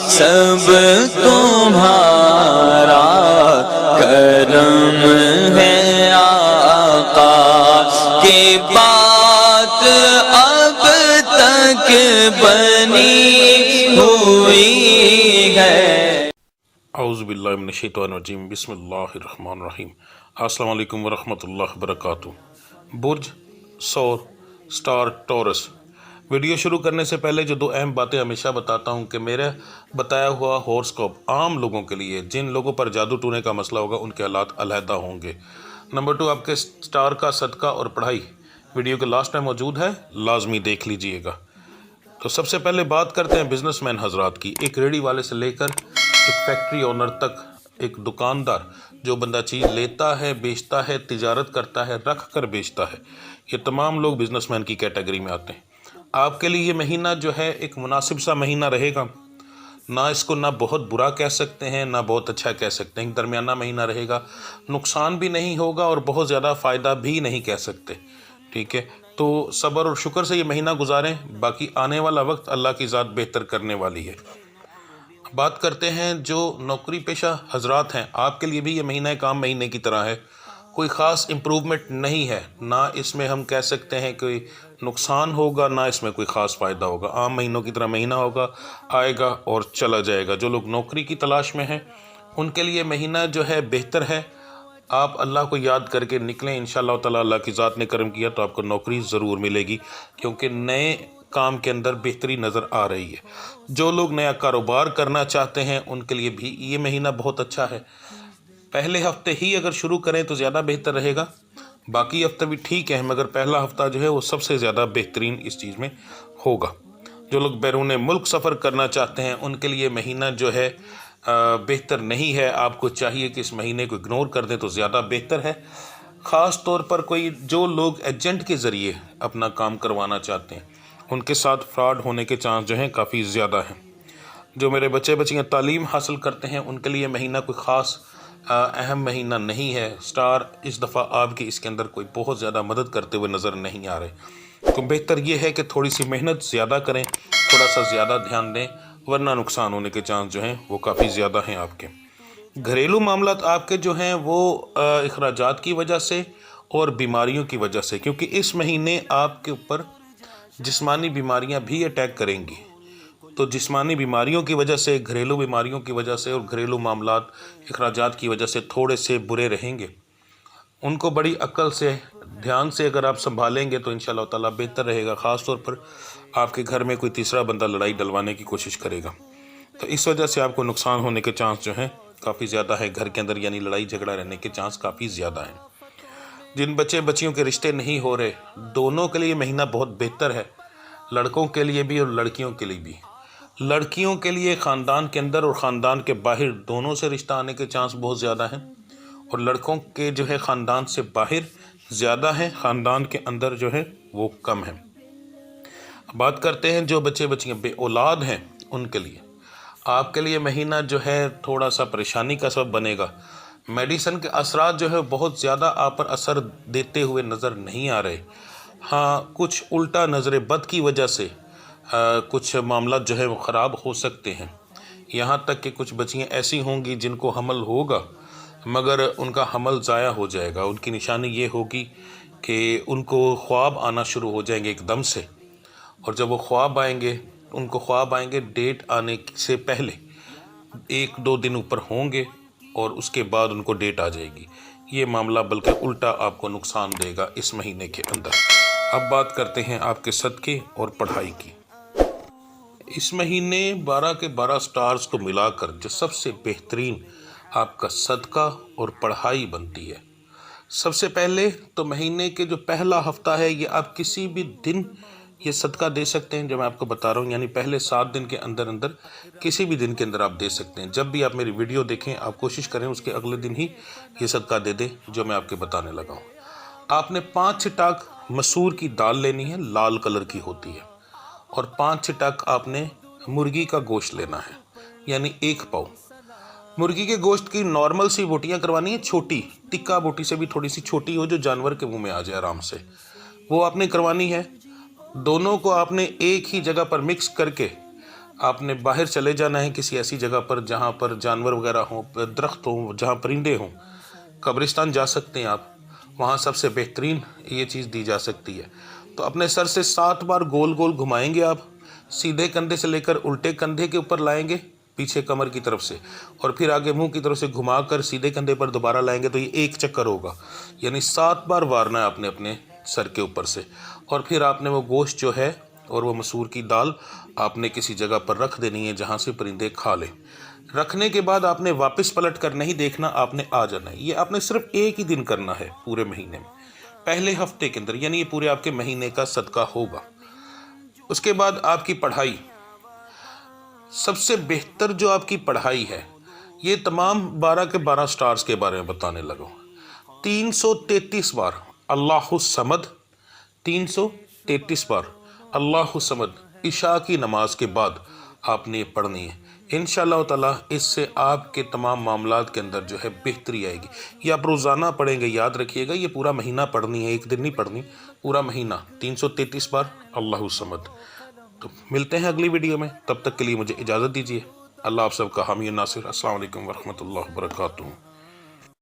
سب تمہارا کرم ہے آقا کی بات اب تک بنی ہوئی ہے۔ اعوذ باللہ من الشیطان الرجیم، بسم اللہ الرحمن الرحیم۔ السلام علیکم ورحمۃ اللہ وبرکاتہ۔ برج، سور، سٹار، ٹورس۔ ویڈیو شروع کرنے سے پہلے جو 2 اہم باتیں ہمیشہ بتاتا ہوں کہ میرا بتایا ہوا ہورسکوپ عام لوگوں کے لیے، جن لوگوں پر جادو ٹونے کا مسئلہ ہوگا ان کے حالات علیحدہ ہوں گے۔ نمبر 2، آپ کے سٹار کا صدقہ اور پڑھائی ویڈیو کے لاسٹ میں موجود ہے، لازمی دیکھ لیجئے گا۔ تو سب سے پہلے بات کرتے ہیں بزنس مین حضرات کی۔ ایک ریڑھی والے سے لے کر ایک فیکٹری اونر تک، ایک دکاندار، جو بندہ چیز لیتا ہے، بیچتا ہے، تجارت کرتا ہے، رکھ کر بیچتا ہے، یہ تمام لوگ بزنس مین کی کیٹیگری میں آتے ہیں۔ آپ کے لیے یہ مہینہ جو ہے ایک مناسب سا مہینہ رہے گا، نہ اس کو نہ بہت برا کہہ سکتے ہیں نہ بہت اچھا کہہ سکتے ہیں، درمیانہ مہینہ رہے گا، نقصان بھی نہیں ہوگا اور بہت زیادہ فائدہ بھی نہیں کہہ سکتے، ٹھیک ہے؟ تو صبر اور شکر سے یہ مہینہ گزاریں، باقی آنے والا وقت اللہ کی ذات بہتر کرنے والی ہے۔ بات کرتے ہیں جو نوکری پیشہ حضرات ہیں، آپ کے لیے بھی یہ مہینہ ایک عام مہینے کی طرح ہے، کوئی خاص امپروومنٹ نہیں ہے، نہ اس میں ہم کہہ سکتے ہیں کوئی نقصان ہوگا نہ اس میں کوئی خاص فائدہ ہوگا، عام مہینوں کی طرح مہینہ ہوگا، آئے گا اور چلا جائے گا۔ جو لوگ نوکری کی تلاش میں ہیں ان کے لیے مہینہ جو ہے بہتر ہے، آپ اللہ کو یاد کر کے نکلیں، انشاءاللہ تعالیٰ اللہ کی ذات نے کرم کیا تو آپ کو نوکری ضرور ملے گی، کیونکہ نئے کام کے اندر بہتری نظر آ رہی ہے۔ جو لوگ نیا کاروبار کرنا چاہتے ہیں ان کے لیے بھی یہ مہینہ بہت اچھا ہے، پہلے ہفتے ہی اگر شروع کریں تو زیادہ بہتر رہے گا، باقی ہفتے بھی ٹھیک ہے مگر پہلا ہفتہ جو ہے وہ سب سے زیادہ بہترین اس چیز میں ہوگا۔ جو لوگ بیرون ملک سفر کرنا چاہتے ہیں ان کے لیے مہینہ جو ہے بہتر نہیں ہے، آپ کو چاہیے کہ اس مہینے کو اگنور کر دیں تو زیادہ بہتر ہے۔ خاص طور پر کوئی جو لوگ ایجنٹ کے ذریعے اپنا کام کروانا چاہتے ہیں ان کے ساتھ فراڈ ہونے کے چانس جو ہیں کافی زیادہ ہیں۔ جو میرے بچے بچیاں تعلیم حاصل کرتے ہیں ان کے لیے مہینہ کوئی خاص اہم مہینہ نہیں ہے، سٹار اس دفعہ آپ کی اس کے اندر کوئی بہت زیادہ مدد کرتے ہوئے نظر نہیں آ رہے، تو بہتر یہ ہے کہ تھوڑی سی محنت زیادہ کریں، تھوڑا سا زیادہ دھیان دیں، ورنہ نقصان ہونے کے چانس جو ہیں وہ کافی زیادہ ہیں آپ کے۔ گھریلو معاملات آپ کے جو ہیں وہ اخراجات کی وجہ سے اور بیماریوں کی وجہ سے، کیونکہ اس مہینے آپ کے اوپر جسمانی بیماریاں بھی اٹیک کریں گی، تو جسمانی بیماریوں کی وجہ سے، گھریلو بیماریوں کی وجہ سے اور گھریلو معاملات اخراجات کی وجہ سے تھوڑے سے برے رہیں گے، ان کو بڑی عقل سے دھیان سے اگر آپ سنبھالیں گے تو انشاءاللہ تعالیٰ بہتر رہے گا۔ خاص طور پر آپ کے گھر میں کوئی تیسرا بندہ لڑائی ڈلوانے کی کوشش کرے گا تو اس وجہ سے آپ کو نقصان ہونے کے چانس جو ہیں کافی زیادہ ہے، گھر کے اندر یعنی لڑائی جھگڑا رہنے کے چانس کافی زیادہ ہیں۔ جن بچے بچیوں کے رشتے نہیں ہو رہے دونوں کے لیے مہینہ بہت بہتر ہے، لڑکوں کے لیے بھی اور لڑکیوں کے لیے بھی۔ لڑکیوں کے لیے خاندان کے اندر اور خاندان کے باہر دونوں سے رشتہ آنے کے چانس بہت زیادہ ہیں، اور لڑکوں کے جو ہے خاندان سے باہر زیادہ ہیں، خاندان کے اندر جو ہے وہ کم ہیں۔ بات کرتے ہیں جو بچے بچیاں بے اولاد ہیں ان کے لیے، آپ کے لیے مہینہ جو ہے تھوڑا سا پریشانی کا سبب بنے گا۔ میڈیسن کے اثرات جو ہے بہت زیادہ آپ پر اثر دیتے ہوئے نظر نہیں آ رہے، ہاں کچھ الٹا نظر بد کی وجہ سے کچھ معاملات جو ہے وہ خراب ہو سکتے ہیں، یہاں تک کہ کچھ بچیاں ایسی ہوں گی جن کو حمل ہوگا مگر ان کا حمل ضائع ہو جائے گا، ان کی نشانی یہ ہوگی کہ ان کو خواب آنا شروع ہو جائیں گے ایک دم سے، اور جب وہ خواب آئیں گے ان کو خواب آئیں گے ڈیٹ آنے سے پہلے 1-2 دن اوپر ہوں گے اور اس کے بعد ان کو ڈیٹ آ جائے گی، یہ معاملہ بلکہ الٹا آپ کو نقصان دے گا اس مہینے کے اندر۔ اب بات کرتے ہیں آپ کے صدقے اور پڑھائی کی۔ اس مہینے 12 کے 12 سٹارز کو ملا کر جو سب سے بہترین آپ کا صدقہ اور پڑھائی بنتی ہے، سب سے پہلے تو مہینے کے جو پہلا ہفتہ ہے یہ آپ کسی بھی دن یہ صدقہ دے سکتے ہیں، جو میں آپ کو بتا رہا ہوں، یعنی پہلے 7 دن کے اندر اندر کسی بھی دن کے اندر آپ دے سکتے ہیں۔ جب بھی آپ میری ویڈیو دیکھیں آپ کوشش کریں اس کے اگلے دن ہی یہ صدقہ دے دیں جو میں آپ کے بتانے لگا ہوں۔ آپ نے 5 چھٹاک مسور کی دال لینی ہے، لال کلر کی ہوتی ہے، اور 5 چھٹاک آپ نے مرغی کا گوشت لینا ہے، یعنی 1 پاؤ۔ مرغی کے گوشت کی نارمل سی بوٹیاں کروانی ہیں، چھوٹی ٹکا بوٹی سے بھی تھوڑی سی چھوٹی ہو جو جانور کے منہ میں آ جائے آرام سے، وہ آپ نے کروانی ہے۔ دونوں کو آپ نے ایک ہی جگہ پر مکس کر کے آپ نے باہر چلے جانا ہے کسی ایسی جگہ پر جہاں پر جانور وغیرہ ہوں، درخت ہوں، جہاں پرندے ہوں، قبرستان جا سکتے ہیں آپ، وہاں سب سے بہترین یہ چیز دی جا سکتی ہے۔ تو اپنے سر سے 7 بار گول گول گھمائیں گے آپ، سیدھے کندھے سے لے کر الٹے کندھے کے اوپر لائیں گے پیچھے کمر کی طرف سے، اور پھر آگے منہ کی طرف سے گھما کر سیدھے کندھے پر دوبارہ لائیں گے، تو یہ 1 چکر ہوگا، یعنی 7 بار وارنا ہے آپ نے اپنے سر کے اوپر سے۔ اور پھر آپ نے وہ گوشت جو ہے اور وہ مسور کی دال آپ نے کسی جگہ پر رکھ دینی ہے جہاں سے پرندے کھا لیں۔ رکھنے کے بعد آپ نے واپس پلٹ کر نہیں دیکھنا، آپ نے آ جانا ہے۔ یہ آپ نے صرف ایک ہی دن کرنا ہے پورے مہینے میں، پہلے ہفتے کے اندر، یعنی یہ پورے آپ کے مہینے کا صدقہ ہوگا۔ اس کے بعد آپ کی پڑھائی، سب سے بہتر جو آپ کی پڑھائی ہے، یہ تمام 12 کے 12 سٹارز کے بارے میں بتانے لگا۔ 333 بار اللہ الصمد، 333 بار اللہ الصمد عشاء کی نماز کے بعد آپ نے پڑھنی ہے۔ انشاءاللہ تعالیٰ اس سے آپ کے تمام معاملات کے اندر جو ہے بہتری آئے گی۔ یہ آپ روزانہ پڑھیں گے، یاد رکھیے گا، یہ پورا مہینہ پڑھنی ہے، ایک دن نہیں پڑھنی، پورا مہینہ 333 بار اللہ الصمد۔ تو ملتے ہیں اگلی ویڈیو میں، تب تک کے لیے مجھے اجازت دیجیے۔ اللہ آپ سب کا حامی و ناصر۔ السلام علیکم ورحمۃ اللہ وبرکاتہ۔